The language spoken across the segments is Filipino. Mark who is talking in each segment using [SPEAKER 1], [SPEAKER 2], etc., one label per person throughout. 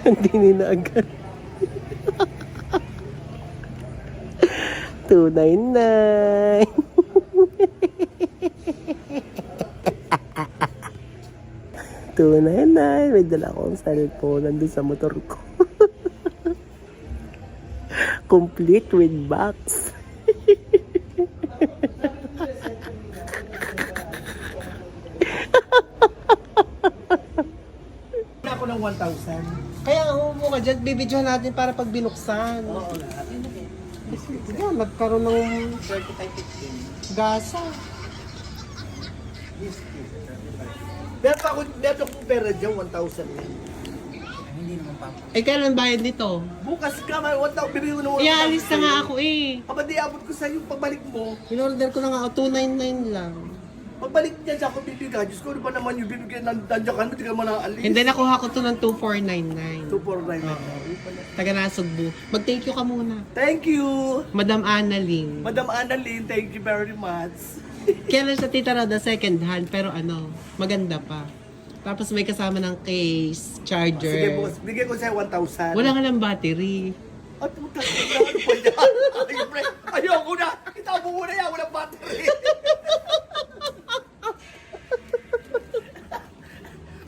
[SPEAKER 1] Hindi na agad. 299. May dala akong cellphone nandun sa motor ko. Complete with box.
[SPEAKER 2] Ako ng 1,000.
[SPEAKER 1] Kaya umupo ka dyan, bibidyohan natin para pag binuksan.
[SPEAKER 2] Oo na.
[SPEAKER 1] Sige, nagkaroon ng
[SPEAKER 2] 35.15.
[SPEAKER 1] gasa.
[SPEAKER 2] Meron akong pera dyan, 1,000 yan. Hindi naman pa.
[SPEAKER 1] Eh, kailan bayad nito?
[SPEAKER 2] Bukas ka, may 1,000. Bibigyan ko ng 1,000.
[SPEAKER 1] Iaalis na nga ako eh.
[SPEAKER 2] Kapag di abot ko sa'yo, pagbalik mo.
[SPEAKER 1] In-order ko na nga ako, 299 lang.
[SPEAKER 2] Pagbalik niya sa ako bibigyan. Diyos ko, ano ba naman yung bibigyan ng dandiyan ka? Hindi ka mo naalis.
[SPEAKER 1] Hindi, nakuha ko to ng 2499.
[SPEAKER 2] 249.
[SPEAKER 1] Taga Nasugbu. Mag-thank you ka muna.
[SPEAKER 2] Thank you!
[SPEAKER 1] Madam Annalyn.
[SPEAKER 2] Madam Annalyn, thank you very much.
[SPEAKER 1] Kaya sa Tita Roda, second hand, pero maganda pa. Tapos may kasama ng case,
[SPEAKER 2] Sige,
[SPEAKER 1] charger.
[SPEAKER 2] boss. Bigyan ko sa'yo 1,000.
[SPEAKER 1] Wala nga ng battery.
[SPEAKER 2] At puta, ano pa yan? Siyempre, ayoko na. Itabo mo na yan, walang battery.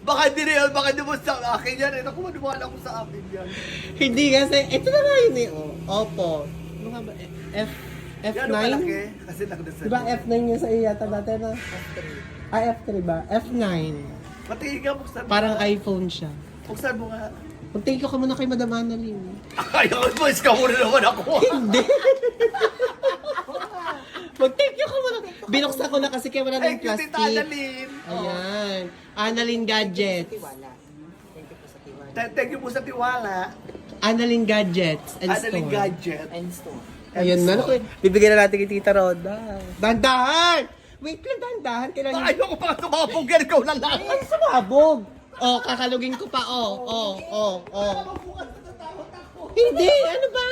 [SPEAKER 2] Baka hindi na yan, baka hindi mo sa akin yan. Ako, maniwala ko sa akin yan.
[SPEAKER 1] Hindi kasi, ito na nga yun eh. Opo. Ano nga ba?
[SPEAKER 2] Yan,
[SPEAKER 1] F9?
[SPEAKER 2] malaki. Kasi nakadasal.
[SPEAKER 1] Diba F9 yung sa iyata natin na? F3 ba? F9.
[SPEAKER 2] Patingin nga, buksan mo.
[SPEAKER 1] Parang iPhone siya.
[SPEAKER 2] Buksan mo nga.
[SPEAKER 1] Mag-thank you ka muna kay Madam Annalyn.
[SPEAKER 2] Ayaw mo, iska mo na naman ako.
[SPEAKER 1] Hindi. Mag-thank you ka muna. Binuksan ko na kasi kaya wala ng
[SPEAKER 2] Thank you,
[SPEAKER 1] plastic.
[SPEAKER 2] Tita Annalyn.
[SPEAKER 1] Ayan. Annalyn Gadgets.
[SPEAKER 2] Thank you po sa tiwala.
[SPEAKER 1] Annalyn Gadgets and
[SPEAKER 2] Annalyn
[SPEAKER 1] Store.
[SPEAKER 2] Gadget.
[SPEAKER 1] Ayun na. Naku, bibigyan na natin kay Tita Roda. Dandahan! Wait lang, dandahan. Kailangan...
[SPEAKER 2] Ayaw ko pa tumabog yan, ikaw na lang.
[SPEAKER 1] Ay, sumabog! Oh, kakalugin ko pa. Oh. Hindi, ano ba?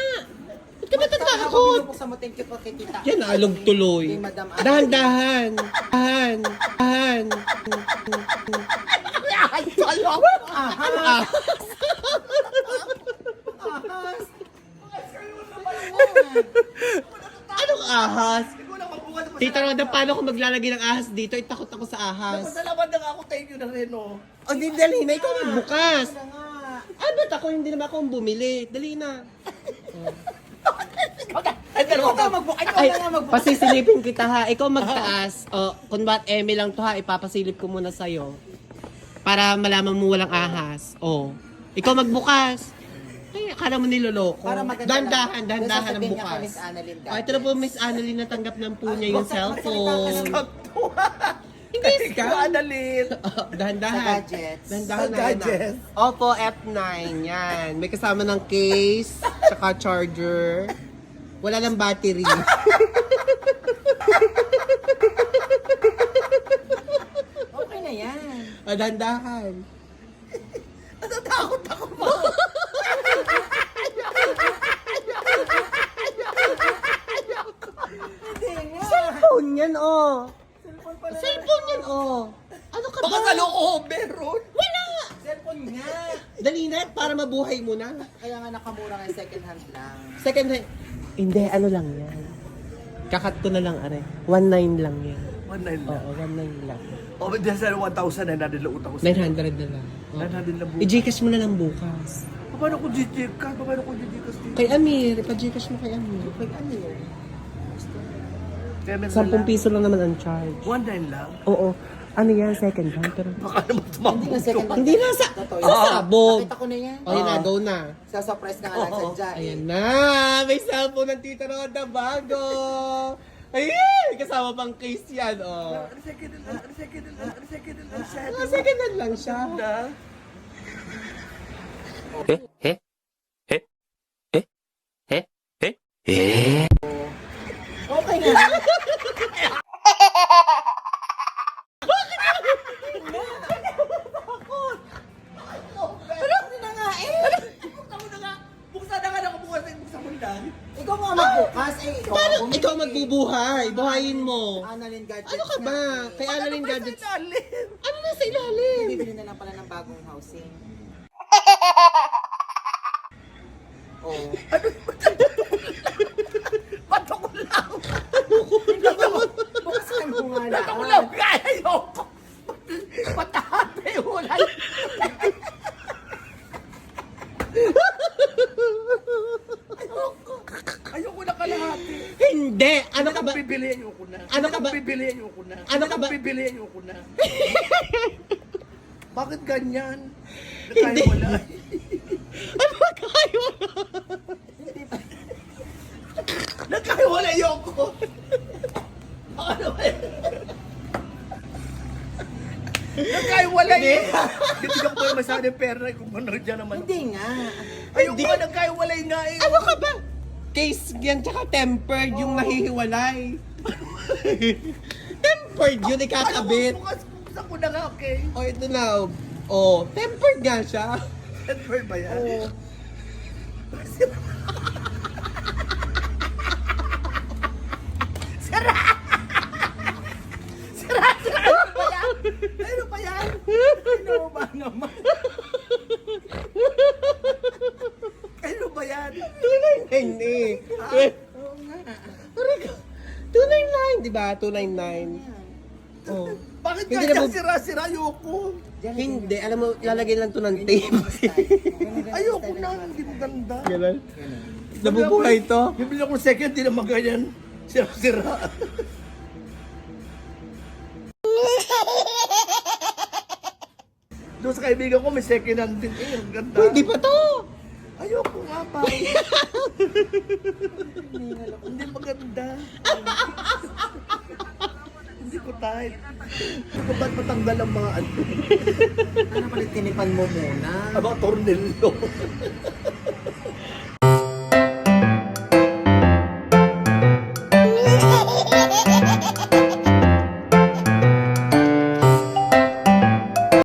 [SPEAKER 1] Ba't ka natatakot?
[SPEAKER 3] Buksan mo, thank you po kay Tita.
[SPEAKER 1] Yan, alog tuloy.
[SPEAKER 3] Kay Madam
[SPEAKER 1] Dahan-dahan. Dahan.
[SPEAKER 2] Ay, salo.
[SPEAKER 1] Ah. Anong ahas?
[SPEAKER 2] Ikaw lang magbukas.
[SPEAKER 1] Tita Roda, paano kung maglalagay ng ahas dito? Ay, takot ako sa ahas.
[SPEAKER 2] Masalamat na nga ako, thank you na rin, oh.
[SPEAKER 1] O, di, dali na. Ikaw magbukas. Ay, ba't ako hindi naman akong bumili? Dali na.
[SPEAKER 2] Ay, pero
[SPEAKER 1] Ay, pasisilipin kita ha. Ikaw magtaas. O, kung ba't eme lang to ha, ipapasilip ko muna sa'yo. Para malaman mo walang ahas. O, ikaw magbukas. Ay, akala mo niloloko.
[SPEAKER 3] Para maganda
[SPEAKER 1] Dandahan
[SPEAKER 3] lang.
[SPEAKER 1] ang
[SPEAKER 3] Sasabihin niya kay
[SPEAKER 1] bukas.
[SPEAKER 3] Miss Annalyn
[SPEAKER 1] O, ito na po Miss Annalyn, natanggap ng po niya yung cellphone. Hindi,
[SPEAKER 2] Thank you,
[SPEAKER 1] scam.
[SPEAKER 2] Annalyn.
[SPEAKER 1] Dahan-dahan.
[SPEAKER 3] Sa gadgets.
[SPEAKER 1] Dahan-dahan
[SPEAKER 2] Sa
[SPEAKER 1] na.
[SPEAKER 2] gadgets.
[SPEAKER 1] Opo, F9. Yan. May kasama ng case, tsaka charger. Wala ng battery.
[SPEAKER 3] Okay na yan.
[SPEAKER 1] Dahan-dahan.
[SPEAKER 2] Natatakot ako ba?
[SPEAKER 1] Cellphone yan, oh. Cellphone yan, oh. Ano ka
[SPEAKER 2] Baka
[SPEAKER 1] ba?
[SPEAKER 2] sa loob, meron.
[SPEAKER 1] Wala.
[SPEAKER 3] Cellphone nga.
[SPEAKER 1] Dali na, para mabuhay mo na.
[SPEAKER 3] Kaya nga nakamura nga second hand lang.
[SPEAKER 1] Second hand. Hindi, ano lang yan. Kakat ko na lang, are. 1.9 lang yan.
[SPEAKER 2] 1,900 lang.
[SPEAKER 1] Oo, 1.9 lang.
[SPEAKER 2] O, ba't dyan sa 1,000 na nadilaot ako
[SPEAKER 1] 900 na lang. Oo.
[SPEAKER 2] 900 na bukas.
[SPEAKER 1] I-Gcash mo na lang bukas.
[SPEAKER 2] Paano ko GGCast? Paano ko GGCast dito?
[SPEAKER 1] Kay Amir, ipa-Gcash mo kay Amir.
[SPEAKER 3] Kay ano yun?
[SPEAKER 1] 10 piso lang naman ang charge.
[SPEAKER 2] 1,900 lang?
[SPEAKER 1] Oo. Ano yan, second hand. Pero...
[SPEAKER 2] Baka naman tumabog.
[SPEAKER 3] Hindi nga second hand.
[SPEAKER 1] Hindi nasa...
[SPEAKER 3] Totoo
[SPEAKER 1] Sa
[SPEAKER 3] yan.
[SPEAKER 1] sabog.
[SPEAKER 3] Nakita ko na yan.
[SPEAKER 1] O, yun na, go na.
[SPEAKER 3] Sa-surprise na nga lang sa dyan.
[SPEAKER 1] Ayan na, may cellphone ng Tita Roda bago. Ayun, kasama pang case yan, oh.
[SPEAKER 2] Second hand lang.
[SPEAKER 1] Second hand lang siya.
[SPEAKER 3] Okay nga.
[SPEAKER 2] Buksan na nga ako bukas. Buksan mo lang.
[SPEAKER 3] Ikaw nga magbukas. Eh, ikaw
[SPEAKER 1] Paano?
[SPEAKER 3] ang bumili.
[SPEAKER 1] ikaw magbubuhay. Buhayin mo.
[SPEAKER 3] Annalyn Gadgets
[SPEAKER 1] Ano ka ba? Kay Annalyn
[SPEAKER 2] Ano
[SPEAKER 1] Gadgets.
[SPEAKER 2] sa ilalim?
[SPEAKER 1] Ano na sa ilalim?
[SPEAKER 3] Bibili na lang pala ng bagong housing. Oh.
[SPEAKER 2] Bato ko lang.
[SPEAKER 3] Buksan mo nga
[SPEAKER 2] Bato ko
[SPEAKER 3] lang.
[SPEAKER 2] lang. Kaya ayoko. Patahate wala. Ayoko na kalahati.
[SPEAKER 1] Hindi. Ano ka ba?
[SPEAKER 2] Bibili, ayoko na.
[SPEAKER 1] Ano ka ba?
[SPEAKER 2] Bibili, ayoko na.
[SPEAKER 1] Ano ka ba?
[SPEAKER 2] Bibili, ayoko na. Bakit ganyan?
[SPEAKER 1] Hindi.
[SPEAKER 2] Nakaiwala.
[SPEAKER 1] Ano ba kayo?
[SPEAKER 2] Nakaiwala, ayoko. Ano ba yan? Nakaiwala yun. Bibigyan ko yung masyado ng pera kung ano dyan naman.
[SPEAKER 3] Hindi nga.
[SPEAKER 2] Ayoko nga, nagkaiwalay nga eh.
[SPEAKER 1] Ano ka ba? Case yan, tsaka tempered yung nahihiwalay. Tempered yun, ikakabit.
[SPEAKER 2] Buksan ko na nga, okay?
[SPEAKER 1] O, ito na. O, tempered nga siya.
[SPEAKER 2] Edward ba yan?
[SPEAKER 1] Oo.
[SPEAKER 2] Ano ba yan?
[SPEAKER 3] Ano ba naman?
[SPEAKER 2] Ano ba yan?
[SPEAKER 1] 299 eh.
[SPEAKER 3] Oo nga.
[SPEAKER 1] 299, di ba? 299. Oh.
[SPEAKER 2] Bakit
[SPEAKER 1] Hindi
[SPEAKER 2] ganyan
[SPEAKER 1] na mo-
[SPEAKER 2] sira-sira? Ayoko.
[SPEAKER 1] Hindi, alam mo, lalagyan lang to ng tape.
[SPEAKER 2] Ayoko na, hindi maganda.
[SPEAKER 1] Ganun. Nabubuhay to.
[SPEAKER 2] Bibili ako ng second, di naman ganyan. Sira-sira. Doon sa kaibigan ko, may second hand din. Eh, ang ganda.
[SPEAKER 1] Pwede pa to.
[SPEAKER 2] Ayoko nga pa. Hindi maganda. Hindi ko type. Hindi ko ba't matanggal ang mga ano?
[SPEAKER 3] Ano pala tinipan mo muna?
[SPEAKER 2] About tornillo.